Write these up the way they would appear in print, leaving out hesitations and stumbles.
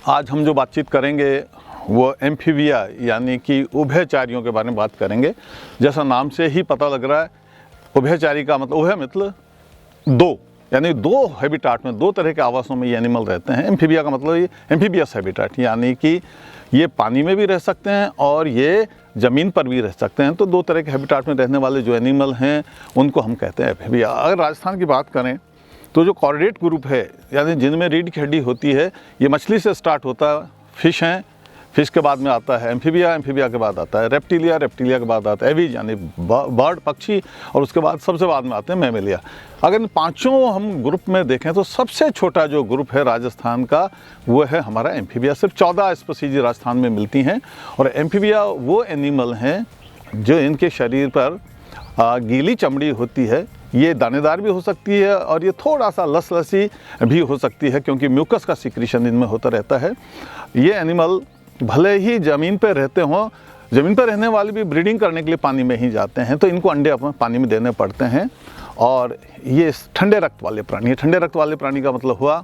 आज हम जो बातचीत करेंगे वो एम्फीबिया यानी कि उभयचारियों के बारे में बात करेंगे। जैसा नाम से ही पता लग रहा है, उभयचारी का मतलब उभय मतलब दो, यानी दो हैबिटाट में, दो तरह के आवासों में ये एनिमल रहते हैं। एम्फीबिया का मतलब ये एम्फीबियस हैबिटाट, यानी कि ये पानी में भी रह सकते हैं और ये ज़मीन पर भी रह सकते हैं। तो दो तरह के हैबिटाट में रहने वाले जो एनिमल हैं उनको हम कहते हैं एम्फीबिया। अगर राजस्थान की बात करें तो जो कॉर्डेट ग्रुप है, यानी जिनमें रीढ़ की हड्डी होती है, ये मछली से स्टार्ट होता है। फिश हैं, फिश के बाद में आता है एम्फीबिया, एम्फीबिया के बाद आता है रेप्टिलिया, रेप्टिलिया के बाद आता है एविज यानी बर्ड पक्षी, और उसके बाद सबसे बाद में आते हैं मैमेलिया। अगर इन पांचों हम ग्रुप में देखें तो सबसे छोटा जो ग्रुप है राजस्थान का वो है हमारा एम्फीबिया। सिर्फ 14 स्पीशीज राजस्थान में मिलती हैं। और एम्फीबिया वो एनिमल हैं जो इनके शरीर पर गीली चमड़ी होती है। ये दानेदार भी हो सकती है और ये थोड़ा सा लसलसी भी हो सकती है, क्योंकि म्यूकस का सिक्रीशन इनमें होता रहता है। ये एनिमल भले ही ज़मीन पर रहते हों, ज़मीन पर रहने वाले भी ब्रीडिंग करने के लिए पानी में ही जाते हैं, तो इनको अंडे अपने पानी में देने पड़ते हैं। और ये ठंडे रक्त वाले प्राणी है। ठंडे रक्त वाले प्राणी का मतलब हुआ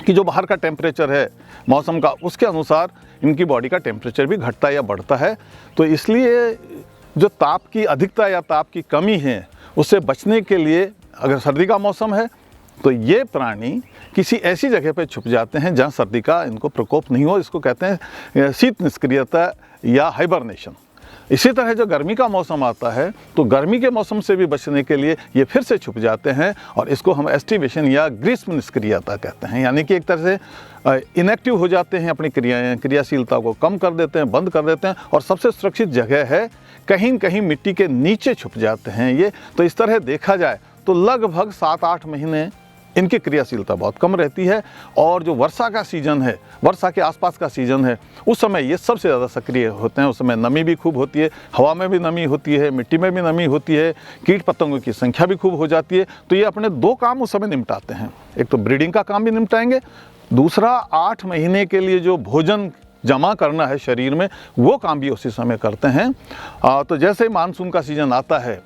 कि जो बाहर का टेम्परेचर है मौसम का, उसके अनुसार इनकी बॉडी का टेम्परेचर भी घटता या बढ़ता है। तो इसलिए जो ताप की अधिकता या ताप की कमी है उससे बचने के लिए, अगर सर्दी का मौसम है तो ये प्राणी किसी ऐसी जगह पर छुप जाते हैं जहाँ सर्दी का इनको प्रकोप नहीं हो। इसको कहते हैं शीत निष्क्रियता या हाइबरनेशन। इसी तरह जो गर्मी का मौसम आता है तो गर्मी के मौसम से भी बचने के लिए ये फिर से छुप जाते हैं, और इसको हम एस्टिवेशन या ग्रीष्म निष्क्रियता कहते हैं। यानी कि एक तरह से इनएक्टिव हो जाते हैं, अपनी क्रियाशीलता को कम कर देते हैं, बंद कर देते हैं। और सबसे सुरक्षित जगह है कहीं न कहीं मिट्टी के नीचे छुप जाते हैं ये। तो इस तरह देखा जाए तो लगभग 7-8 महीने इनकी क्रियाशीलता बहुत कम रहती है। और जो वर्षा का सीज़न है, वर्षा के आसपास का सीज़न है, उस समय ये सबसे ज़्यादा सक्रिय होते हैं। उस समय नमी भी खूब होती है, हवा में भी नमी होती है, मिट्टी में भी नमी होती है, कीट पतंगों की संख्या भी खूब हो जाती है। तो ये अपने दो काम उस समय निपटाते हैं। एक तो ब्रीडिंग का काम भी निपटाएंगे, दूसरा 8 महीने के लिए जो भोजन जमा करना है शरीर में, वो काम भी उसी समय करते हैं। तो जैसे मानसून का सीज़न आता है,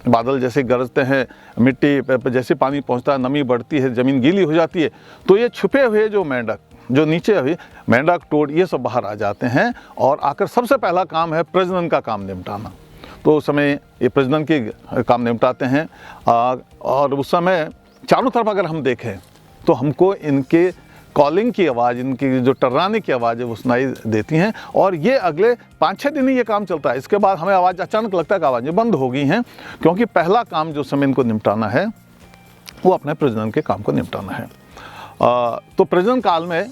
बादल जैसे गरजते हैं, मिट्टी पे जैसे पानी पहुंचता है, नमी बढ़ती है, ज़मीन गीली हो जाती है, तो ये छुपे हुए जो मेंढक, जो नीचे अभी मेंढक, टोड, ये सब बाहर आ जाते हैं। और आकर सबसे पहला काम है प्रजनन का काम निपटाना। तो उस समय ये प्रजनन के काम निपटाते हैं। और उस समय चारों तरफ अगर हम देखें तो हमको इनके कॉलिंग की आवाज़, इनकी जो टर्राने की आवाज़ है वो सुनाई देती हैं। और ये अगले 5-6 दिन ही ये काम चलता है। इसके बाद हमें आवाज़ अचानक लगता है कि आवाज़ें बंद हो गई हैं, क्योंकि पहला काम जो समय इनको निपटाना है वो अपने प्रजनन के काम को निपटाना है। तो प्रजनन काल में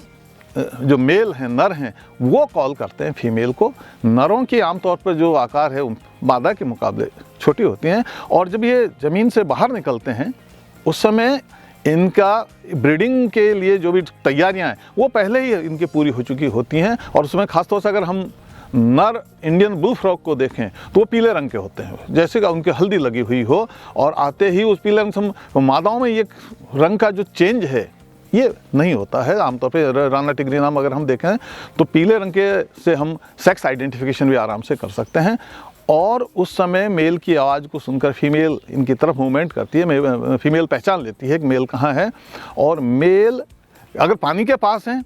जो मेल हैं, नर हैं, वो कॉल करते हैं फीमेल को। नरों की आमतौर पर जो आकार है मादा के मुकाबले छोटी होती हैं। और जब ये ज़मीन से बाहर निकलते हैं उस समय इनका ब्रीडिंग के लिए जो भी तैयारियां हैं वो पहले ही इनकी पूरी हो चुकी होती हैं। और उसमें खासतौर से अगर हम नर इंडियन बुल फ्रॉग को देखें तो वो पीले रंग के होते हैं, जैसे कि उनके हल्दी लगी हुई हो। और आते ही उस पीले रंग से मादाओं में ये रंग का जो चेंज है ये नहीं होता है। आमतौर पे राना टिगरी नाम अगर हम देखें तो पीले रंग के से हम सेक्स आइडेंटिफिकेशन भी आराम से कर सकते हैं। और उस समय मेल की आवाज़ को सुनकर फीमेल इनकी तरफ मूवमेंट करती है। फीमेल पहचान लेती है कि मेल कहाँ है। और मेल अगर पानी के पास हैं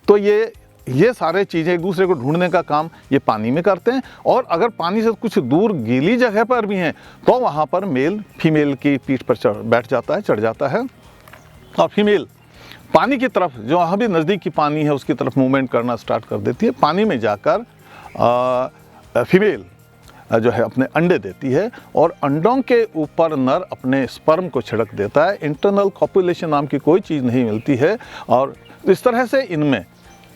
तो ये सारे चीज़ें एक दूसरे को ढूंढने का काम ये पानी में करते हैं। और अगर पानी से कुछ दूर गीली जगह पर भी हैं तो वहाँ पर मेल फीमेल की पीठ पर बैठ जाता है, चढ़ जाता है। और फीमेल पानी की तरफ, जो वहाँ भी नज़दीक की पानी है उसकी तरफ मूवमेंट करना स्टार्ट कर देती है। पानी में जाकर फीमेल जो है अपने अंडे देती है और अंडों के ऊपर नर अपने स्पर्म को छिड़क देता है। इंटरनल कॉपुलेशन नाम की कोई चीज़ नहीं मिलती है। और इस तरह से इनमें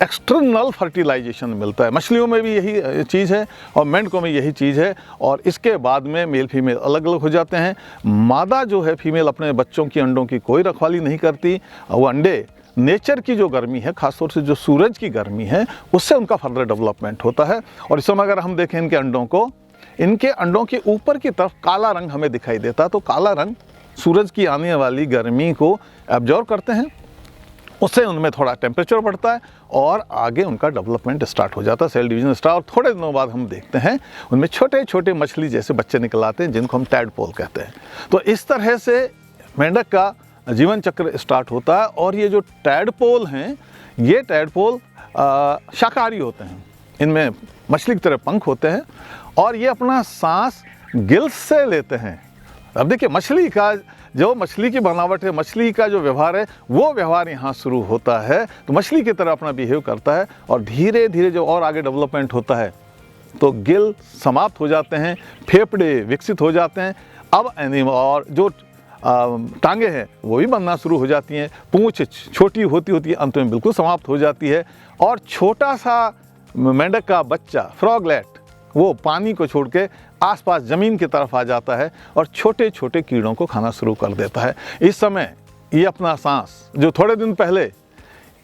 एक्सटर्नल फर्टिलाइजेशन मिलता है। मछलियों में भी यही चीज़ है और मेंढकों में यही चीज़ है। और इसके बाद में मेल फीमेल अलग अलग हो जाते हैं। मादा जो है फीमेल अपने बच्चों की अंडों की कोई रखवाली नहीं करती। वो अंडे नेचर की जो गर्मी है, खासतौर से जो सूरज की गर्मी है, उससे उनका फर्दर डेवलपमेंट होता है। और इस समय अगर हम देखें इनके अंडों को, इनके अंडों के ऊपर की तरफ काला रंग हमें दिखाई देता। तो काला रंग सूरज की आने वाली गर्मी को एब्जॉर्ब करते हैं, उससे उनमें थोड़ा टेम्परेचर बढ़ता है और आगे उनका डेवलपमेंट स्टार्ट हो जाता है, सेल डिवीजन स्टार्ट। और थोड़े दिनों बाद हम देखते हैं उनमें छोटे छोटे मछली जैसे बच्चे निकल आते हैं, जिनको हम टैडपोल कहते हैं। तो इस तरह से मेंढक का जीवन चक्र स्टार्ट होता है। और ये जो टैडपोल हैं, ये टैडपोल शाकाहारी होते हैं, इनमें मछली की तरह पंख होते हैं और ये अपना सांस गिल्स से लेते हैं। अब देखिए मछली का जो मछली की बनावट है, मछली का जो व्यवहार है, वो व्यवहार यहाँ शुरू होता है तो मछली की तरह अपना बिहेव करता है और धीरे धीरे जो और आगे डेवलपमेंट होता है तो गिल समाप्त हो जाते हैं, फेफड़े विकसित हो जाते हैं। अब एनिमल और जो टांगे हैं वो भी बनना शुरू हो जाती हैं, पूंछ छोटी होती होती है, अंत में बिल्कुल समाप्त हो जाती है और छोटा सा मेंढक का बच्चा फ्रॉगलेट वो पानी को छोड़ के आसपास ज़मीन की तरफ आ जाता है और छोटे छोटे कीड़ों को खाना शुरू कर देता है। इस समय ये अपना सांस जो थोड़े दिन पहले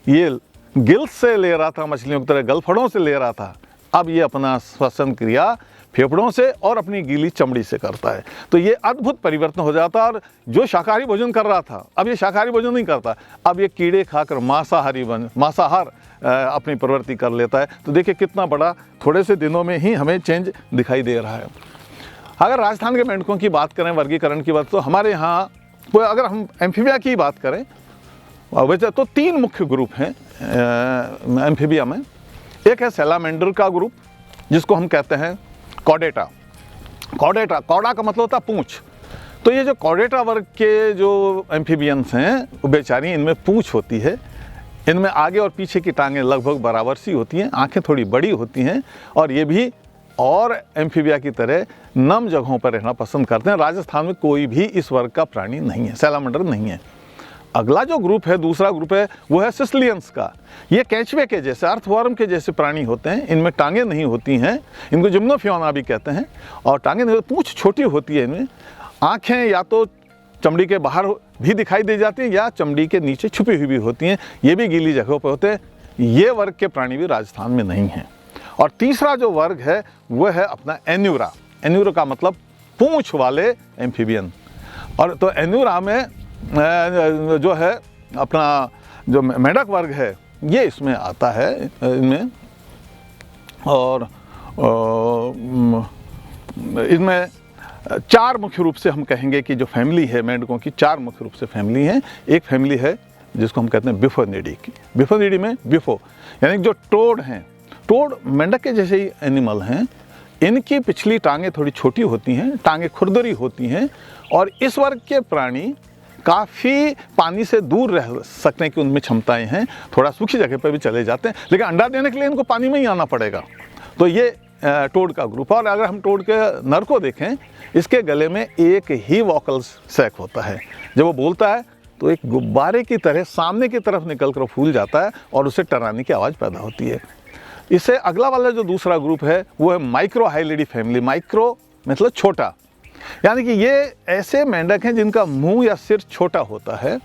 ये गिल्स से ले रहा था, मछलियों की तरह गलफड़ों से ले रहा था, अब ये अपना श्वसन क्रिया फेफड़ों से और अपनी गीली चमड़ी से करता है। तो ये अद्भुत परिवर्तन हो जाता है और जो शाकाहारी भोजन कर रहा था अब ये शाकाहारी भोजन नहीं करता, अब ये कीड़े खाकर मांसाहार अपनी प्रवृत्ति कर लेता है। तो देखिए कितना बड़ा थोड़े से दिनों में ही हमें चेंज दिखाई दे रहा है। अगर राजस्थान के मेंढकों की बात करें, वर्गीकरण की बात, तो हमारे यहाँ अगर हम एम्फीबिया की बात करें वैसे तो 3 मुख्य ग्रुप हैं एम्फीबिया में। एक है सैलामेंडर का ग्रुप जिसको हम कहते हैं कॉडेटा। कौड़ा का मतलब होता है पूंछ। तो ये जो कॉडेटा वर्ग के जो एम्फीबियंस हैं बेचारी, इनमें पूंछ होती है, इनमें आगे और पीछे की टांगें लगभग बराबर सी होती हैं, आंखें थोड़ी बड़ी होती हैं और ये भी और एम्फीबिया की तरह नम जगहों पर रहना पसंद करते हैं। राजस्थान में कोई भी इस वर्ग का प्राणी नहीं है, सैलामेंडर नहीं है। अगला जो ग्रुप है, दूसरा ग्रुप है, वो है सिसलियंस का। ये केंचुए के जैसे, अर्थवर्म के जैसे प्राणी होते हैं, इनमें टांगें नहीं होती हैं, इनको जिम्नोफियोना भी कहते हैं और टांगें नहीं, पूंछ छोटी होती है इनमें, आँखें या तो चमड़ी के बाहर भी दिखाई दे जाती हैं या चमड़ी के नीचे छुपी हुई भी होती हैं, ये भी गीली जगहों पर होते हैं। ये वर्ग के प्राणी भी राजस्थान में नहीं हैं। और तीसरा जो वर्ग है वो है अपना एन्यूरा। एन्यूरा का मतलब पूंछ वाले एम्फीबियन। और तो एन्यूरा में जो है अपना जो मेंढक वर्ग है ये इसमें आता है इनमें, और इनमें 4 मुख्य रूप से हम कहेंगे कि जो फैमिली है मेंढकों की, 4 मुख्य रूप से फैमिली हैं। एक फैमिली है जिसको हम कहते हैं बिफोनिडी की। बिफोनिडी में बिफो यानी जो टोड हैं, टोड मेंढक के जैसे ही एनिमल हैं, इनकी पिछली टांगें थोड़ी छोटी होती हैं, टांगें खुरदरी होती हैं और इस वर्ग के प्राणी काफ़ी पानी से दूर रह सकने की उनमें क्षमताएं हैं, थोड़ा सूखी जगह पर भी चले जाते हैं, लेकिन अंडा देने के लिए इनको पानी में ही आना पड़ेगा। तो ये टोड का ग्रुप है। और अगर हम टोड के नर को देखें, इसके गले में एक ही वोकल सैक होता है। जब वो बोलता है तो एक गुब्बारे की तरह सामने की तरफ निकल कर फूल जाता है और उसे टर्राने की आवाज़ पैदा होती है। इससे अगला वाला जो दूसरा ग्रुप है वो है माइक्रोहाइलिडी फैमिली। माइक्रो मतलब छोटा, यानी कि ये ऐसे मेंढक हैं जिनका मुंह या सिर छोटा होता है।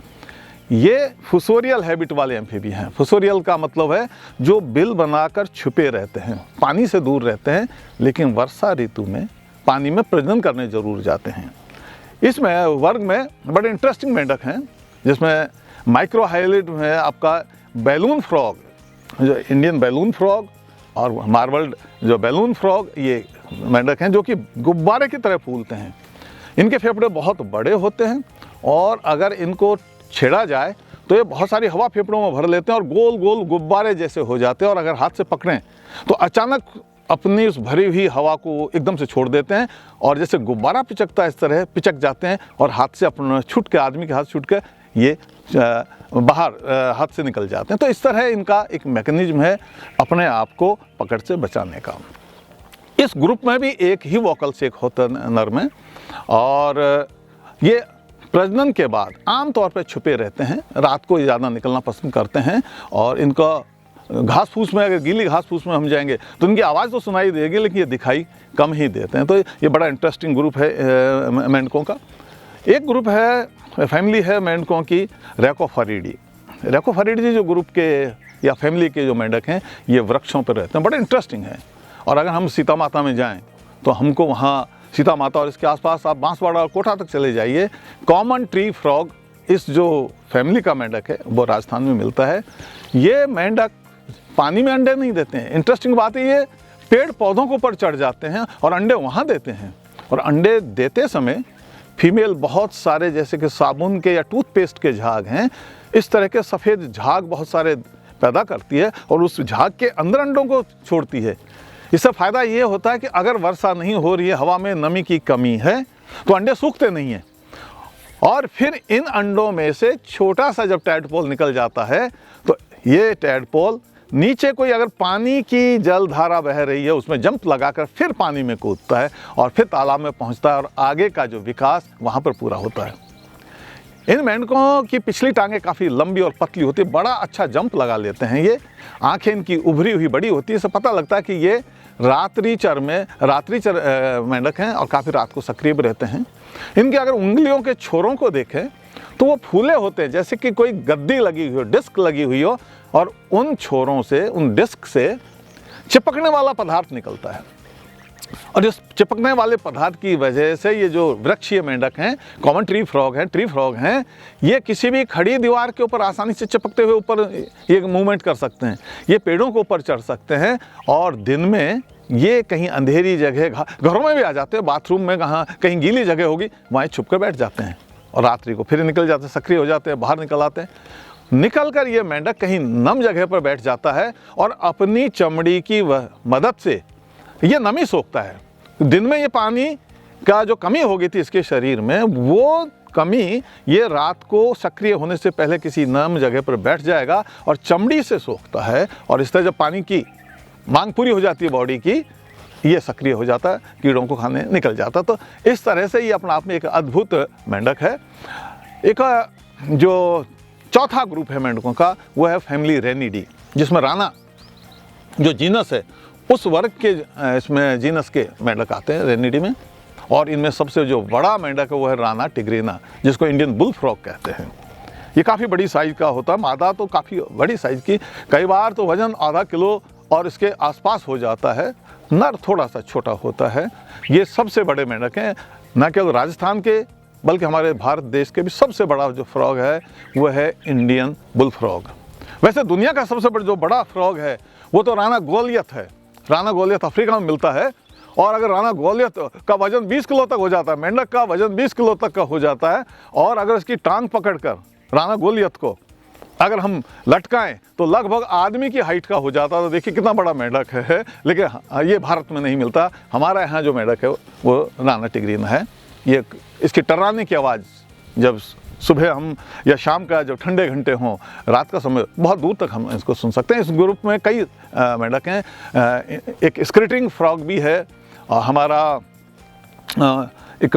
ये फुसोरियल हैबिट वाले एम्फीबी हैं। फुसोरियल का मतलब है जो बिल बनाकर छुपे रहते हैं, पानी से दूर रहते हैं, लेकिन वर्षा ऋतु में पानी में प्रजनन करने जरूर जाते हैं। इसमें वर्ग में बड़े इंटरेस्टिंग मेंढक हैं, जिसमें माइक्रोहाइलिड में आपका बैलून फ्रॉग, जो इंडियन बैलून फ्रॉग और मार्बल्ड जो बैलून फ्रॉग, ये मेंढक हैं जो कि गुब्बारे की तरह फूलते हैं। इनके फेफड़े बहुत बड़े होते हैं और अगर इनको छेड़ा जाए तो ये बहुत सारी हवा फेफड़ों में भर लेते हैं और गोल गोल गुब्बारे जैसे हो जाते हैं, और अगर हाथ से पकड़ें तो अचानक अपनी उस भरी हुई हवा को एकदम से छोड़ देते हैं और जैसे गुब्बारा पिचकता है इस तरह पिचक जाते हैं और हाथ से अपना छूट के, आदमी के हाथ छूट के ये बाहर हाथ से निकल जाते हैं। तो इस तरह इनका एक मैकेनिज्म है अपने आप को पकड़ से बचाने का। इस ग्रुप में भी एक ही वोकल सेक होता है नर में, और ये प्रजनन के बाद आमतौर पर छुपे रहते हैं, रात को ज़्यादा निकलना पसंद करते हैं और इनका घास फूस में, अगर गीली घास फूस में हम जाएंगे तो इनकी आवाज़ तो सुनाई देगी लेकिन ये दिखाई कम ही देते हैं। तो ये बड़ा इंटरेस्टिंग ग्रुप है मेंढकों का। एक ग्रुप है, फैमिली है मेंढकों की रैकोफारिडी। रैकोफारिडी जो ग्रुप के या फैमिली के जो मेंढक हैं ये वृक्षों पर रहते हैं, बड़े इंटरेस्टिंग है। और अगर हम सीता माता में जाएं तो हमको वहाँ सीता माता और इसके आसपास आप बांसवाड़ा और कोटा तक चले जाइए, कॉमन ट्री फ्रॉग इस जो फैमिली का मेंढक है वो राजस्थान में मिलता है। ये मेंढक पानी में अंडे नहीं देते हैं। इंटरेस्टिंग बात है, ये पेड़ पौधों के ऊपर चढ़ जाते हैं और अंडे वहाँ देते हैं। और अंडे देते समय फीमेल बहुत सारे, जैसे कि साबुन के या टूथपेस्ट के झाग हैं, इस तरह के सफ़ेद झाग बहुत सारे पैदा करती है और उस झाग के अंदर अंडों को छोड़ती है। इससे फ़ायदा ये होता है कि अगर वर्षा नहीं हो रही है, हवा में नमी की कमी है, तो अंडे सूखते नहीं हैं और फिर इन अंडों में से छोटा सा जब टैडपोल निकल जाता है तो ये टैडपोल नीचे कोई अगर पानी की जलधारा बह रही है उसमें जंप लगाकर फिर पानी में कूदता है और फिर तालाब में पहुंचता है और आगे का जो विकास वहाँ पर पूरा होता है। इन मेंढकों की पिछली टांगें काफ़ी लंबी और पतली होती है, बड़ा अच्छा जंप लगा लेते हैं ये। आंखें इनकी उभरी हुई बड़ी होती है, इससे पता लगता है कि ये रात्रिचर मेंढक हैं और काफ़ी रात को सक्रिय भी रहते हैं। इनके अगर उंगलियों के छोरों को देखें तो वो फूले होते हैं जैसे कि कोई गद्दी लगी हुई हो, डिस्क लगी हुई हो, और उन छोरों से, उन डिस्क से चिपकने वाला पदार्थ निकलता है और इस चिपकने वाले पदार्थ की वजह से ये जो वृक्षीय मेंढक हैं, कॉमन ट्री फ्रॉग हैं, ये किसी भी खड़ी दीवार के ऊपर आसानी से चिपकते हुए ऊपर ये मूवमेंट कर सकते हैं। ये पेड़ों के ऊपर चढ़ सकते हैं और दिन में ये कहीं अंधेरी जगह, घरों में भी आ जाते हैं, बाथरूम में कहीं गीली जगह होगी वहीं छुप कर बैठ जाते हैं और रात्रि को फिर निकल जाते हैं, सक्रिय हो जाते हैं, बाहर निकल आते हैं। निकल कर ये मेंढक कहीं नम जगह पर बैठ जाता है और अपनी चमड़ी की मदद से ये नमी सोखता है। दिन में ये पानी का जो कमी हो गई थी इसके शरीर में, वो कमी ये रात को सक्रिय होने से पहले किसी नम जगह पर बैठ जाएगा और चमड़ी से सोखता है और इस तरह जब पानी की मांग पूरी हो जाती है बॉडी की, ये सक्रिय हो जाता है, कीड़ों को खाने निकल जाता। तो इस तरह से ये अपने आप में एक अद्भुत मेंढक है। एक जो चौथा ग्रुप है मेंढकों का वो है फैमिली रेनिडी, जिसमें राना जो जीनस है उस वर्ग के इसमें जीनस के मेंढक आते हैं रेनिडी में। और इनमें सबसे जो बड़ा मेंढक है वो है राना टिग्रिना, जिसको इंडियन बुल फ्रॉग कहते हैं। ये काफ़ी बड़ी साइज़ का होता है, मादा तो काफ़ी बड़ी साइज़ की, कई बार तो वज़न आधा किलो और इसके आसपास हो जाता है। नर थोड़ा सा छोटा होता है। ये सबसे बड़े मेंढक हैं, न केवल राजस्थान के बल्कि हमारे भारत देश के भी सबसे बड़ा जो फ्रॉग है वो है इंडियन बुल फ्रॉग। वैसे दुनिया का सबसे बड़ा जो बड़ा फ्रॉग है वो तो राना गोलियत है। राना गोलियत अफ्रीका में मिलता है और अगर राना गोलियत का वजन 20 किलो तक हो जाता है, मेंढक का वजन 20 किलो तक का हो जाता है, और अगर इसकी टांग पकड़कर राना गोलियत को अगर हम लटकाएं तो लगभग आदमी की हाइट का हो जाता है। तो देखिए कितना बड़ा मेंढक है, लेकिन ये भारत में नहीं मिलता। हमारा यहाँ जो मेंढक है वो राना टिग्रिना है। ये इसकी टर्राने की आवाज़ जब सुबह हम या शाम का जब ठंडे घंटे हों, रात का समय, बहुत दूर तक हम इसको सुन सकते हैं। इस ग्रुप में कई मेंढक हैं। एक स्क्रिटिंग फ्रॉग भी है, हमारा एक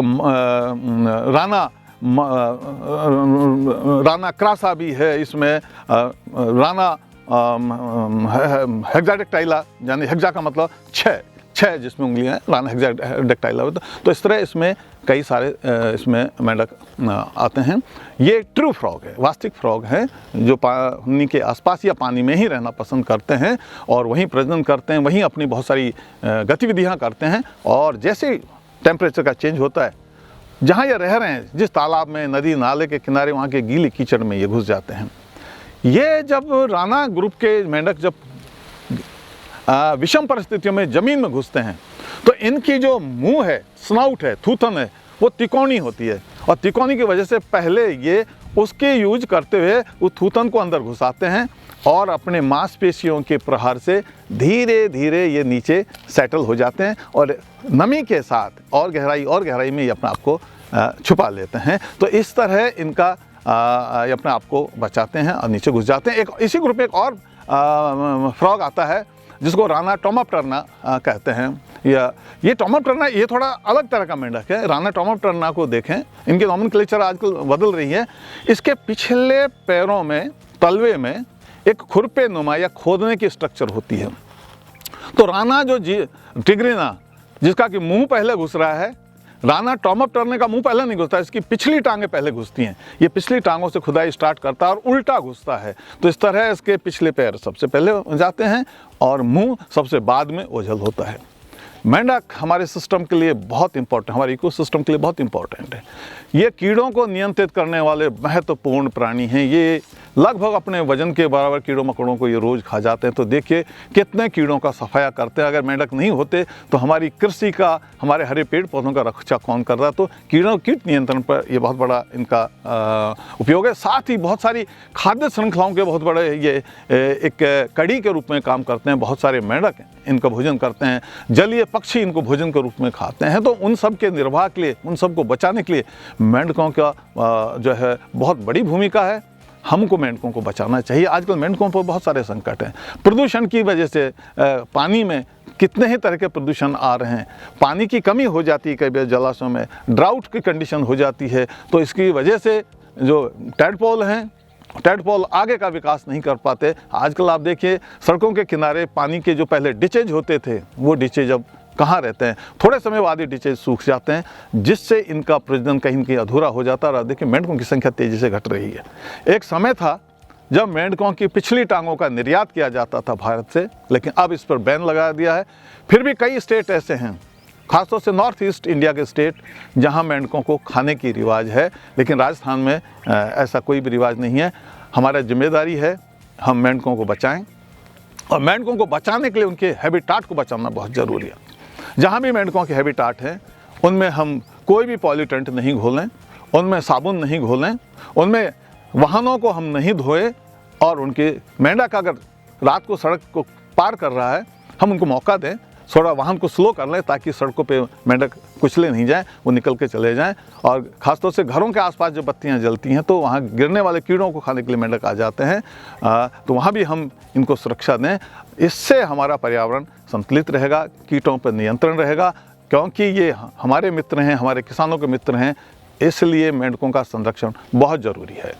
राना क्रासा भी है, इसमें राना हेक्साडेक्टाइला, यानी हेक्सा का मतलब छः जिसमें उंगलियां हैं, राना हेक्साडेक्टाइला होता। तो इस तरह इसमें कई सारे इसमें मेंढक आते हैं। ये ट्रू फ्रॉग है, वास्तविक फ्रॉग है, जो पानी के आसपास या पानी में ही रहना पसंद करते हैं और वहीं प्रजनन करते हैं, वहीं अपनी बहुत सारी गतिविधियां करते हैं। और जैसे टेम्परेचर का चेंज होता है, जहाँ ये रह रहे हैं, जिस तालाब में, नदी नाले के किनारे, वहाँ के गीली कीचड़ में ये घुस जाते हैं। ये जब राना ग्रुप के मेंढक जब विषम परिस्थितियों में ज़मीन में घुसते हैं तो इनकी जो मुंह है, स्नाउट है, थूथन है, वो तिकोनी होती है और तिकोनी की वजह से पहले ये उसके यूज करते हुए उस थूथन को अंदर घुसाते हैं और अपने मांसपेशियों के प्रहार से धीरे धीरे ये नीचे सेटल हो जाते हैं और नमी के साथ और गहराई में ये अपने आप को छुपा लेते हैं। तो इस तरह इनका ये अपने आप को बचाते हैं और नीचे घुस जाते हैं। एक इसी ग्रुप में एक और फ्रॉग आता है जिसको राना टोमाप्टर्ना कहते हैं। ये टोमाप्टर्ना ये थोड़ा अलग तरह का मेंढक है। राना टोमाप्टर्ना को देखें, इनकी नॉमेनक्लेचर आजकल बदल रही है। इसके पिछले पैरों में, तलवे में एक खुरपे नुमा या खोदने की स्ट्रक्चर होती है। तो राना जो टिग्रिना, जिसका कि मुंह पहले घुस रहा है, राना टोमाप्टर्ना का मुंह पहले नहीं घुसता, इसकी पिछली टांगें पहले घुसती हैं। ये पिछली टांगों से खुदाई स्टार्ट करता है और उल्टा घुसता है। तो इस तरह इसके पिछले पैर सबसे पहले जाते हैं और मुंह सबसे बाद में ओझल होता है। मेंढक हमारे सिस्टम के लिए बहुत इंपॉर्टेंट, हमारे इकोसिस्टम के लिए बहुत इंपॉर्टेंट है। ये कीड़ों को नियंत्रित करने वाले महत्वपूर्ण प्राणी हैं। ये लगभग अपने वजन के बराबर कीड़ों मकोड़ों को ये रोज़ खा जाते हैं। तो देखिए कितने कीड़ों का सफाया करते हैं। अगर मेंढक नहीं होते तो हमारी कृषि का, हमारे हरे पेड़ पौधों का रक्षा कौन कर रहा है। तो कीड़ों कीट नियंत्रण पर ये बहुत बड़ा इनका उपयोग है। साथ ही बहुत सारी खाद्य श्रृंखलाओं के बहुत बड़े ये एक कड़ी के रूप में काम करते हैं। बहुत सारे मेंढक इनका भोजन करते हैं, जलीय पक्षी इनको भोजन के रूप में खाते हैं। तो उन सब के निर्वाह के लिए, उन सब को बचाने के लिए मेंढकों का जो है बहुत बड़ी भूमिका है। हमको मेंढकों को बचाना चाहिए। आजकल मेंढकों पर बहुत सारे संकट हैं। प्रदूषण की वजह से पानी में कितने ही तरह के प्रदूषण आ रहे हैं। पानी की कमी हो जाती है, कई बार जलाशयों में ड्राउट की कंडीशन हो जाती है। तो इसकी वजह से जो टैडपोल हैं, टैडपोल आगे का विकास नहीं कर पाते। आजकल आप देखिए सड़कों के किनारे पानी के जो पहले डिचेज होते थे, वो डिचेज अब कहाँ रहते हैं। थोड़े समय बाद ये डिचेज सूख जाते हैं, जिससे इनका प्रजनन कहीं न कहीं अधूरा हो जाता है। और देखिए मेंढकों की संख्या तेज़ी से घट रही है। एक समय था जब मेंढकों की पिछली टांगों का निर्यात किया जाता था भारत से, लेकिन अब इस पर बैन लगा दिया है। फिर भी कई स्टेट ऐसे हैं, खासतौर से नॉर्थ ईस्ट इंडिया के स्टेट, जहां मेंढकों को खाने की रिवाज है, लेकिन राजस्थान में ऐसा कोई भी रिवाज नहीं है। हमारा जिम्मेदारी है हम मेंढकों को बचाएं, और मेंढकों को बचाने के लिए उनके हैबिटाट को बचाना बहुत ज़रूरी है। जहाँ भी मेंढकों के हैबिटाट हैं उनमें हम कोई भी पॉल्यूटेंट नहीं घोलें, उनमें साबुन नहीं घोलें, उनमें वाहनों को हम नहीं धोएं, और उनके मेंढक अगर रात को सड़क को पार कर रहा है, हम उनको मौका दें, थोड़ा वाहन को स्लो कर लें ताकि सड़कों पे मेंढक कुचले नहीं जाएं, वो निकल के चले जाएं। और ख़ासतौर से घरों के आसपास जो बत्तियां जलती हैं तो वहाँ गिरने वाले कीड़ों को खाने के लिए मेंढक आ जाते हैं। तो वहाँ भी हम इनको सुरक्षा दें। इससे हमारा पर्यावरण संतुलित रहेगा, कीटों पर नियंत्रण रहेगा, क्योंकि ये हमारे मित्र हैं, हमारे किसानों के मित्र हैं। इसलिए मेंढकों का संरक्षण बहुत ज़रूरी है।